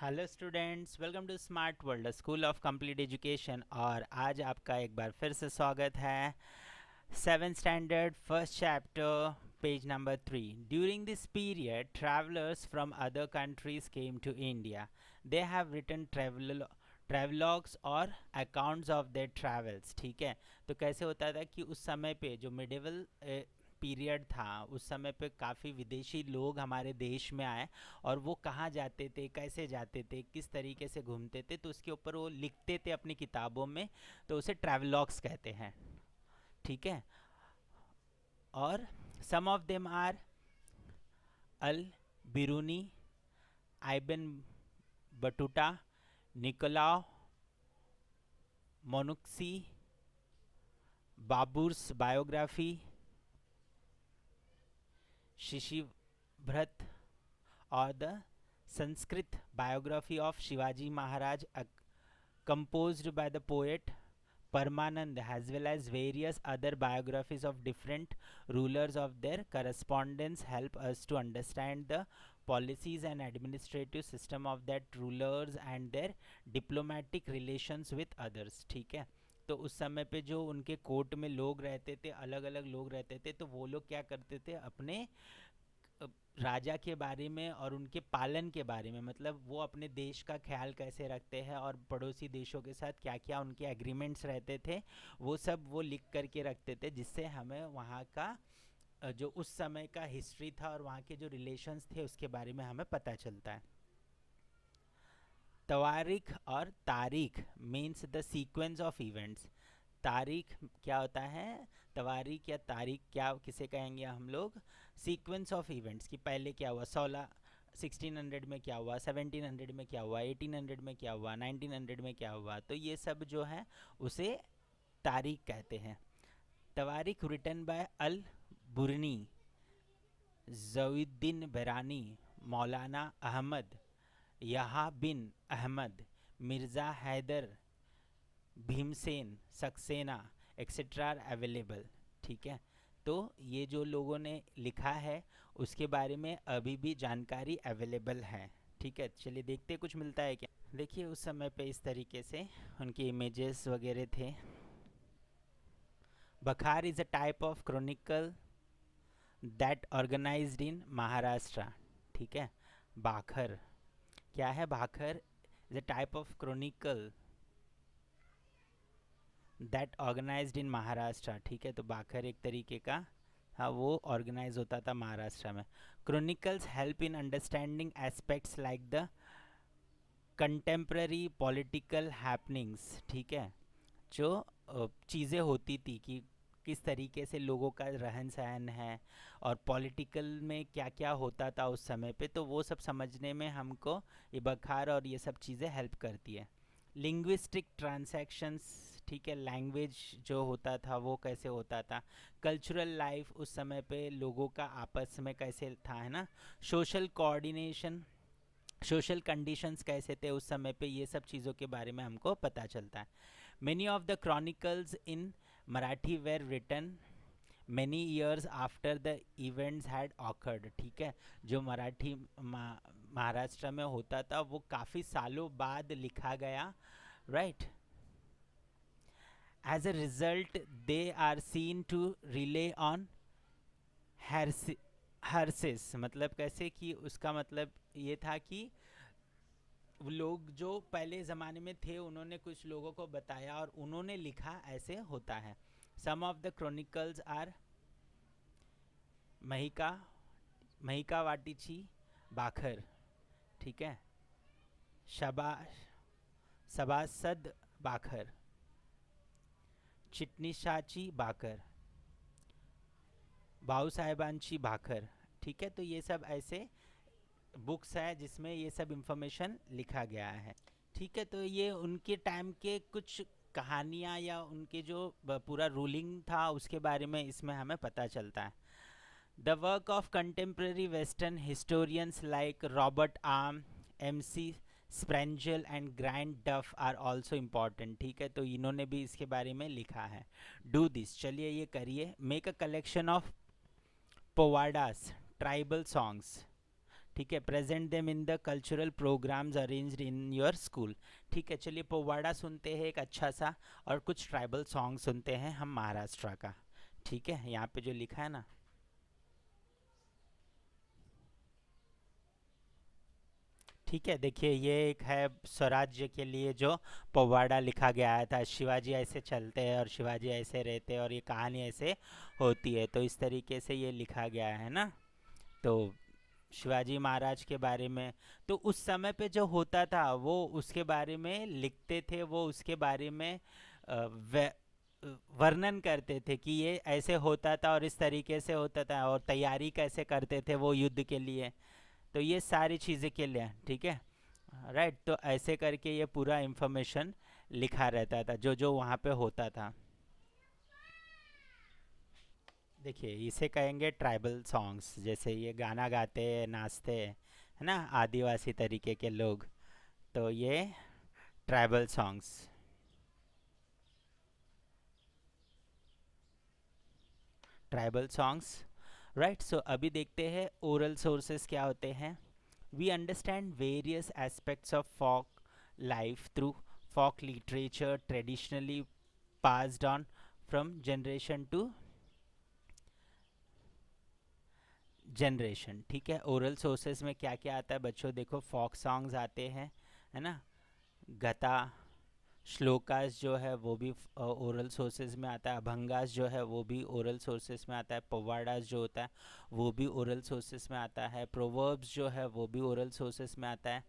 Hello students, welcome to smart world school of complete education. और आज आपका एक बार फिर से स्वागत है। 7th standard first chapter, page number 3। During this period travellers from other countries came to India. They have written travelogues और accounts of their travels. ठीक है, तो कैसे होता था कि उस समय पे जो मिडिवल पीरियड था, उस समय पे काफ़ी विदेशी लोग हमारे देश में आए और वो कहाँ जाते थे, कैसे जाते थे, किस तरीके से घूमते थे, तो उसके ऊपर वो लिखते थे अपनी किताबों में। तो उसे ट्रैवलॉग्स कहते हैं। ठीक है, और some of them are Al Biruni, Ibn Battuta, Niccolao Manucci, Babur's biography, Shivabharat और the Sanskrit biography of Shivaji Maharaj, composed by the poet Parmanand, as well as various other biographies of different rulers of their correspondence, help us to understand the policies and administrative system of that rulers and their diplomatic relations with others। ठीक है, तो उस समय पे जो उनके court में लोग रहते थे, अलग अलग लोग रहते थे, तो वो लोग क्या करते थे, अपने राजा के बारे में और उनके पालन के बारे में, मतलब वो अपने देश का ख्याल कैसे रखते हैं और पड़ोसी देशों के साथ क्या क्या उनके एग्रीमेंट्स रहते थे, वो सब वो लिख करके रखते थे, जिससे हमें वहाँ का जो उस समय का हिस्ट्री था और वहाँ के जो रिलेशंस थे उसके बारे में हमें पता चलता है। तवारीख और तारीख means the sequence of events. तारीख क्या होता है, तवारीख या तारीख क्या किसे कहेंगे हम लोग, सीक्वेंस ऑफ इवेंट्स कि पहले क्या हुआ, 1600 में क्या हुआ, 1700 में क्या हुआ, 1800 में क्या हुआ, 1900 में क्या हुआ, तो ये सब जो है उसे तारीख कहते हैं। तवारीख रिटन बाय अल बुरनी, जवीउद्दीन बरानी, Maulana Ahmad, Yahya bin Ahmad, Mirza Haidar, Bhimsen, Saxena etcetera are available. ठीक है, तो ये जो लोगों ने लिखा है उसके बारे में अभी भी जानकारी अवेलेबल है। ठीक है, चलिए देखते कुछ मिलता है क्या। देखिए उस समय पे इस तरीके से उनके इमेजेस वगैरह थे। Bakhar is a type of chronicle that organised in Maharashtra. ठीक है, बाखर क्या है, bakhar is a type of chronicle that organised in Maharashtra. ठीक है, तो बाखर एक तरीके का, हाँ, वो ऑर्गेनाइज होता था महाराष्ट्र में। Chronicles help in understanding aspects like the contemporary political happenings. ठीक है, जो चीज़ें होती थी कि किस तरीके से लोगों का रहन सहन है और पॉलिटिकल में क्या क्या होता था उस समय पे, तो वो सब समझने में हमको ये बखार और ये सब चीज़ें हेल्प करती है। लिंग्विस्टिक ट्रांसैक्शंस, ठीक है, लैंग्वेज जो होता था वो कैसे होता था। कल्चरल लाइफ उस समय पे लोगों का आपस में कैसे था, है ना। सोशल कोऑर्डिनेशन, सोशल कंडीशंस कैसे थे उस समय पे, ये सब चीज़ों के बारे में हमको पता चलता है। Many of the chronicles in Marathi were written many years after the events had occurred. ठीक है, जो मराठी महाराष्ट्र में होता था वो काफ़ी सालों बाद लिखा गया, right. As a result they are seen to rely on hearsays, मतलब कैसे कि उसका मतलब ये था कि वो लोग जो पहले ज़माने में थे उन्होंने कुछ लोगों को बताया और उन्होंने लिखा ऐसे होता है। सम of the chronicles are Mahika Mahika वाटिची बाखर। ठीक है, शबा सभासद बाखर, चिटनिशाची बाखर, भाऊ साहेबांची भाकर। ठीक है, तो ये सब ऐसे बुक्स है जिसमें ये सब इंफॉर्मेशन लिखा गया है। ठीक है, तो ये उनके टाइम के कुछ कहानियाँ या उनके जो पूरा रूलिंग था उसके बारे में इसमें हमें पता चलता है। The work of contemporary western historians like Robert Orme, MC Sprengel and Grant Duff are also important. ठीक है, तो इन्होंने भी इसके बारे में लिखा है। डू दिस, चलिए ये करिए। Make a collection of powadas, tribal songs. ठीक है, present them in the cultural programmes arranged in your school. ठीक है, चलिए पोवाड़ा सुनते हैं एक अच्छा सा, और कुछ ट्राइबल सॉन्ग सुनते हैं हम महाराष्ट्र का। ठीक है, यहाँ पे जो लिखा है ना, ठीक है, देखिए ये एक है स्वराज्य के लिए जो पोवाड़ा लिखा गया था। शिवाजी ऐसे चलते हैं और शिवाजी ऐसे रहते हैं और ये कहानी ऐसे होती है, तो इस तरीके से ये लिखा गया है ना। तो शिवाजी महाराज के बारे में, तो उस समय पे जो होता था वो उसके बारे में लिखते थे, वो उसके बारे में वर्णन करते थे कि ये ऐसे होता था और इस तरीके से होता था, और तैयारी कैसे करते थे वो युद्ध के लिए। तो ये सारी चीज़ें के लिए, ठीक है, राइट। तो ऐसे करके ये पूरा इंफॉर्मेशन लिखा रहता था जो जो वहाँ पे होता था। देखिए इसे कहेंगे ट्राइबल सॉन्ग्स, जैसे ये गाना गाते हैं, नाचते हैं, है ना, आदिवासी तरीके के लोग, तो ये tribal songs. Tribal songs, right. So अभी देखते हैं ओरल सोर्सेस क्या होते हैं। We understand various aspects of folk life through folk literature traditionally passed on from generation to generation. ठीक है, ओरल सोर्सेज में क्या क्या आता है बच्चों, देखो फोक सॉन्ग्स आते हैं, है ना, गता, श्लोकास जो है वो भी ओरल सोर्सेज में आता है, अभंगास जो है वो भी ओरल सोर्सेज में आता है, पोवाडास जो होता है वो भी ओरल सोर्सेज में आता है, प्रोवर्ब्स जो है वो भी ओरल सोर्सेज में आता है,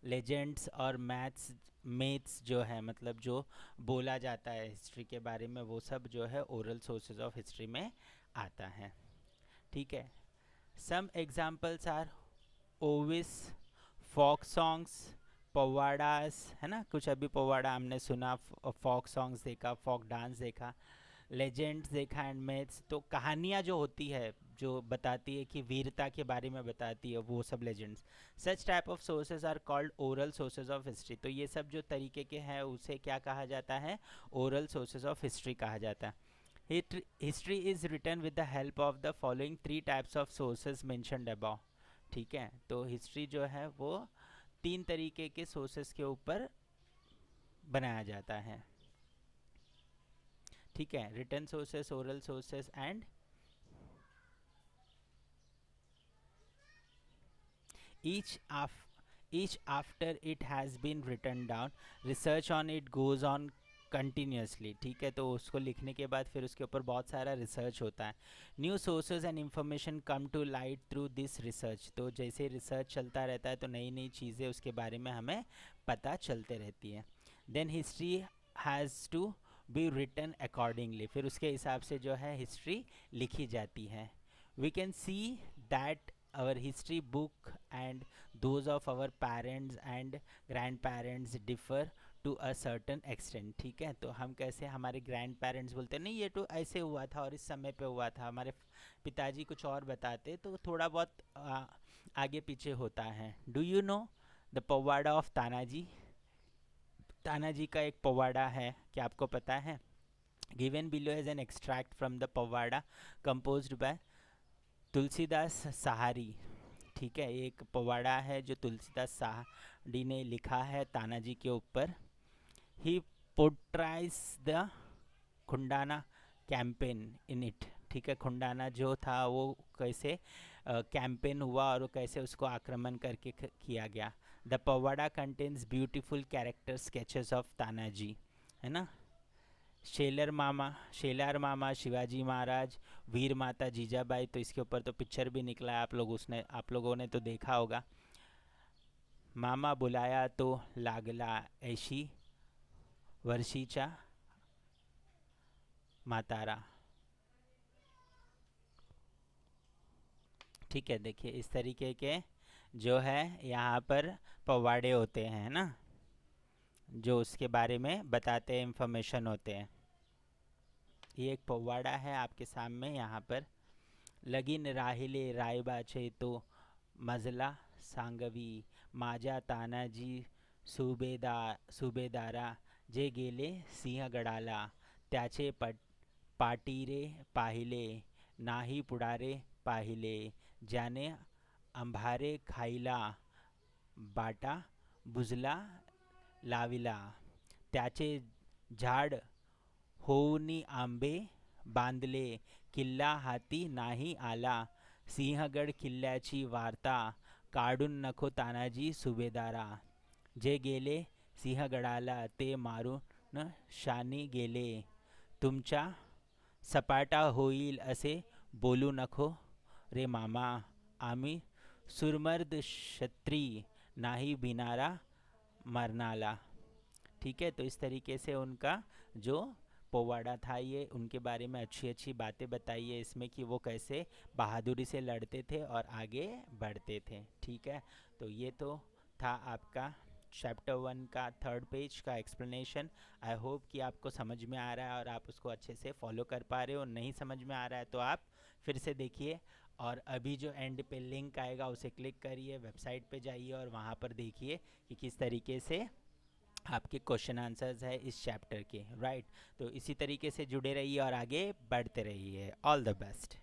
लेजेंड्स और मेथ्स जो है, मतलब जो बोला जाता है हिस्ट्री के बारे में, वो सब जो है ओरल सोर्सेज ऑफ हिस्ट्री में आता है। ठीक है, some examples are ovis, folk songs, powadas, है ना, कुछ अभी पोवाड़ा हमने सुना, फोक सॉन्ग्स देखा, फोक डांस देखा, लेजेंड्स देखा, एंड मैथ्स, तो कहानियाँ जो होती है जो बताती है कि वीरता के बारे में बताती है, वो सब legends. Such type of sources are called oral sources of history. तो ये सब जो तरीके के हैं उसे क्या कहा जाता है, ओरल सोर्सेज ऑफ हिस्ट्री कहा जाता है। History is written with the help of the following three types of sources mentioned above. ठीक है, तो हिस्ट्री जो है वो तीन तरीके के सोर्सेज के ऊपर बनाया जाता है। ठीक है, written sources, oral sources and each af each after it has been written down, research on it goes on continuously. ठीक है, तो उसको लिखने के बाद फिर उसके ऊपर बहुत सारा रिसर्च होता है। New sources and information come to light through this research. तो जैसे रिसर्च चलता रहता है तो नई नई चीज़ें उसके बारे में हमें पता चलते रहती है। Then history has to be written accordingly, फिर उसके हिसाब से जो है हिस्ट्री लिखी जाती है। We can see that our history book and those of our parents and grandparents differ to a certain extent। ठीक है, तो हम कैसे, हमारे ग्रैंड पेरेंट्स बोलते हैं नहीं ये तो ऐसे हुआ था और इस समय पे हुआ था, हमारे पिताजी कुछ और बताते, तो थोड़ा बहुत आगे पीछे होता है। Do you know the powada of Tanaji? Tanaji का एक पवाड़ा है, क्या आपको पता है? Given below as an extract from the powada composed by Tulsidas Shahir. ठीक है, एक पवाड़ा है जो तुलसीदास सहारी ने लिखा है तानाजी के ऊपर। ही पोर्ट्राइज द खुंडाना कैंपेन इन इट। ठीक है, खुंडाना जो था वो कैसे कैंपेन हुआ और वो कैसे उसको आक्रमण करके किया गया। The powada contains beautiful character sketches of Tanaji, है ना। शेलार मामा शिवाजी महाराज, वीर माता जीजाबाई, तो इसके ऊपर तो पिक्चर भी निकला है, आप लोगों ने तो देखा होगा। मामा बुलाया तो लागला ऐशी वर्षीचा मातारा। ठीक है, देखिए इस तरीके के जो है यहाँ पर पवाड़े होते हैं ना, जो उसके बारे में बताते हैं, इंफॉर्मेशन होते हैं। ये एक पवाड़ा है आपके सामने यहाँ पर। लगीन राहिले रायबाचे तो मजला सांगवी, माझ्या तानाजी सुभेदारा जे गेले सिंहगडाला, त्याचे पाटीरे पाहिले नाही पुढारे पाहिले, ज्याने अंभारे खाईला बाटा बुजला लाविला, त्याचे झाड होऊनी आंबे बांधले, किल्ला हाती नाही आला, सिंहगड किल्ल्याची वार्ता काढून नको तानाजी सुभेदारा, जे गेले सिंहगडाला ते मारून शानी गेले, तुमच्या सपाटा होईल असे बोलू नको रे मामा, आम्ही सुरमर्द क्षत्री नाही भिनारा मरनाला। ठीक है, तो इस तरीके से उनका जो पोवाड़ा था ये उनके बारे में अच्छी अच्छी बातें बताई है इसमें कि वो कैसे बहादुरी से लड़ते थे और आगे बढ़ते थे। ठीक है, तो ये तो था आपका चैप्टर 1 का 3rd पेज का एक्सप्लेनेशन। आई होप कि आपको समझ में आ रहा है और आप उसको अच्छे से फॉलो कर पा रहे हो। नहीं समझ में आ रहा है तो आप फिर से देखिए, और अभी जो एंड पे लिंक आएगा उसे क्लिक करिए, वेबसाइट पे जाइए और वहाँ पर देखिए कि किस तरीके से आपके क्वेश्चन आंसर्स है इस चैप्टर के। राइट, तो इसी तरीके से जुड़े रहिए और आगे बढ़ते रहिए। All the best.